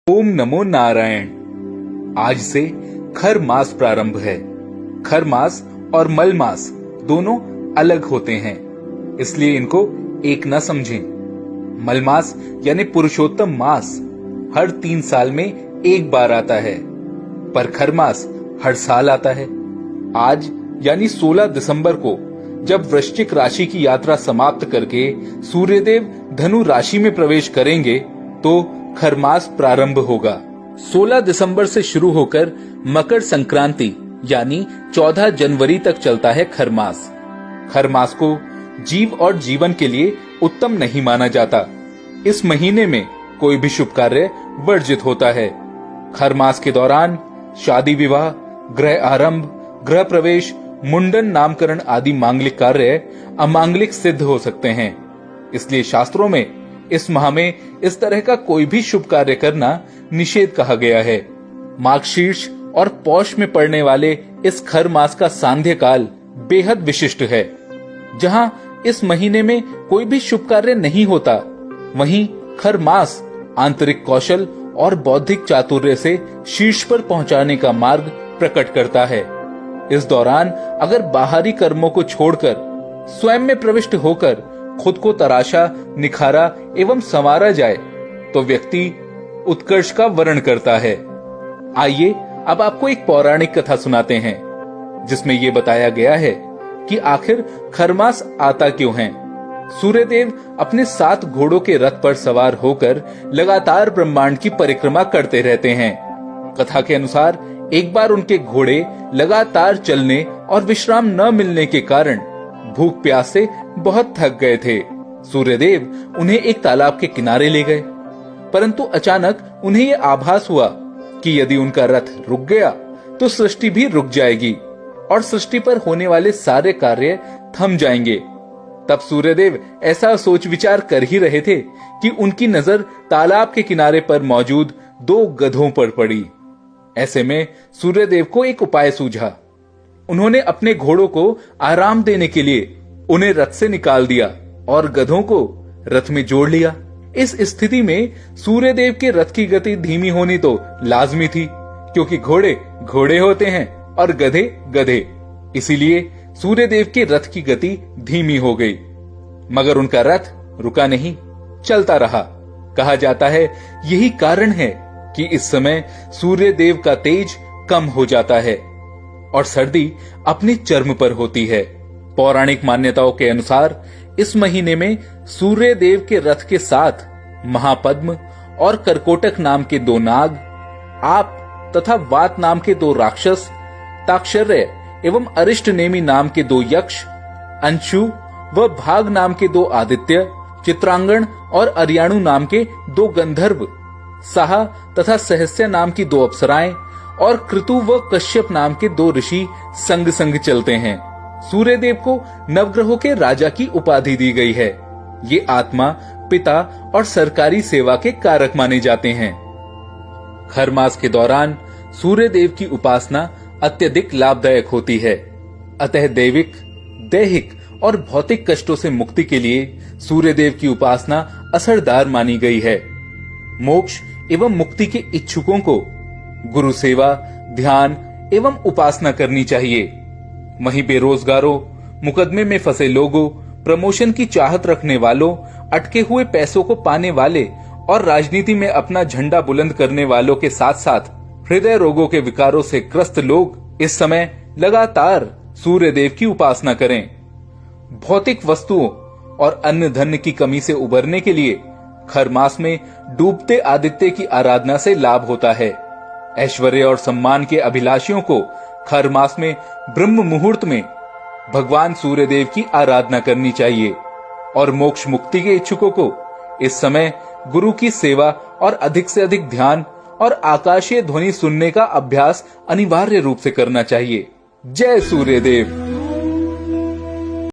ओम नमो नारायण। आज से खर मास प्रारंभ है। खर मास और मल मास दोनों अलग होते हैं, इसलिए इनको एक न समझें। मल मास यानी पुरुषोत्तम मास हर 3 साल में एक बार आता है, पर खर मास हर साल आता है। आज यानी 16 दिसंबर को जब वृश्चिक राशि की यात्रा समाप्त करके सूर्यदेव धनु राशि में प्रवेश करेंगे तो खर मास प्रारंभ होगा। 16 दिसंबर से शुरू होकर मकर संक्रांति यानी 14 जनवरी तक चलता है खर मास। खर मास को जीव और जीवन के लिए उत्तम नहीं माना जाता। इस महीने में कोई भी शुभ कार्य वर्जित होता है। खर मास के दौरान शादी विवाह, गृह आरंभ, गृह प्रवेश, मुंडन, नामकरण आदि मांगलिक कार्य अमांगलिक सिद्ध हो सकते हैं। इसलिए शास्त्रों में इस माह में इस तरह का कोई भी शुभ कार्य करना निषेध कहा गया है। माघशीर्ष और पौष में पड़ने वाले इस खर मास का सांध्य काल बेहद विशिष्ट है। जहां इस महीने में कोई भी शुभ कार्य नहीं होता, वहीं खर मास आंतरिक कौशल और बौद्धिक चातुर्य से शीर्ष पर पहुंचाने का मार्ग प्रकट करता है। इस दौरान अगर बाहरी कर्मों को छोड़कर स्वयं में प्रविष्ट होकर खुद को तराशा, निखारा एवं संवारा जाए तो व्यक्ति उत्कर्ष का वर्ण करता है। आइए अब आपको एक पौराणिक कथा सुनाते हैं, जिसमें ये बताया गया है कि आखिर खरमास आता क्यों है। सूर्यदेव अपने 7 घोड़ों के रथ पर सवार होकर लगातार ब्रह्मांड की परिक्रमा करते रहते हैं। कथा के अनुसार एक बार उनके घोड़े लगातार चलने और विश्राम न मिलने के कारण भूख प्यास से बहुत थक गए थे। सूर्यदेव उन्हें एक तालाब के किनारे ले गए, परंतु अचानक उन्हें यह आभास हुआ कि यदि उनका रथ रुक गया तो सृष्टि भी रुक जाएगी और सृष्टि पर होने वाले सारे कार्य थम जाएंगे। तब सूर्यदेव ऐसा सोच विचार कर ही रहे थे कि उनकी नजर तालाब के किनारे पर मौजूद 2 गधों पर पड़ी। ऐसे में सूर्यदेव को एक उपाय सूझा। उन्होंने अपने घोड़ों को आराम देने के लिए उन्हें रथ से निकाल दिया और गधों को रथ में जोड़ लिया। इस स्थिति में सूर्यदेव के रथ की गति धीमी होनी तो लाजमी थी, क्योंकि घोड़े घोड़े होते हैं और गधे गधे। इसीलिए सूर्यदेव के रथ की गति धीमी हो गई, मगर उनका रथ रुका नहीं, चलता रहा। कहा जाता है यही कारण है कि इस समय सूर्यदेव का तेज कम हो जाता है और सर्दी अपने चरम पर होती है। पौराणिक मान्यताओं के अनुसार इस महीने में सूर्यदेव के रथ के साथ महापद्म और करकोटक नाम के 2 नाग, आप तथा वात नाम के 2 राक्षस, ताक्षर्य एवं अरिष्ट नेमी नाम के 2 यक्ष, अंशु व भाग नाम के 2 आदित्य, चित्रांगण और अर्याणु नाम के 2 गंधर्व, साहा तथा सहस्य नाम की 2 अप्सराएं और कृतु व कश्यप नाम के 2 ऋषि संग संग चलते हैं। सूर्यदेव को नवग्रहों के राजा की उपाधि दी गई है। ये आत्मा, पिता और सरकारी सेवा के कारक माने जाते हैं। खर मास के दौरान सूर्यदेव की उपासना अत्यधिक लाभदायक होती है। अतः दैविक, दैहिक और भौतिक कष्टों से मुक्ति के लिए सूर्यदेव की उपासना असरदार मानी गई है। मोक्ष एवं मुक्ति के इच्छुकों को गुरु सेवा, ध्यान एवं उपासना करनी चाहिए। वहीं बेरोजगारों, मुकदमे में फंसे लोगों, प्रमोशन की चाहत रखने वालों, अटके हुए पैसों को पाने वाले और राजनीति में अपना झंडा बुलंद करने वालों के साथ साथ हृदय रोगों के विकारों से ग्रस्त लोग इस समय लगातार सूर्यदेव की उपासना करें। भौतिक वस्तुओं और अन्न धन की कमी से उबरने के लिए खर मास में डूबते आदित्य की आराधना से लाभ होता है। ऐश्वर्य और सम्मान के अभिलाषियों को खर मास में ब्रह्म मुहूर्त में भगवान सूर्यदेव की आराधना करनी चाहिए और मोक्ष मुक्ति के इच्छुकों को इस समय गुरु की सेवा और अधिक से अधिक ध्यान और आकाशीय ध्वनि सुनने का अभ्यास अनिवार्य रूप से करना चाहिए। जय सूर्यदेव।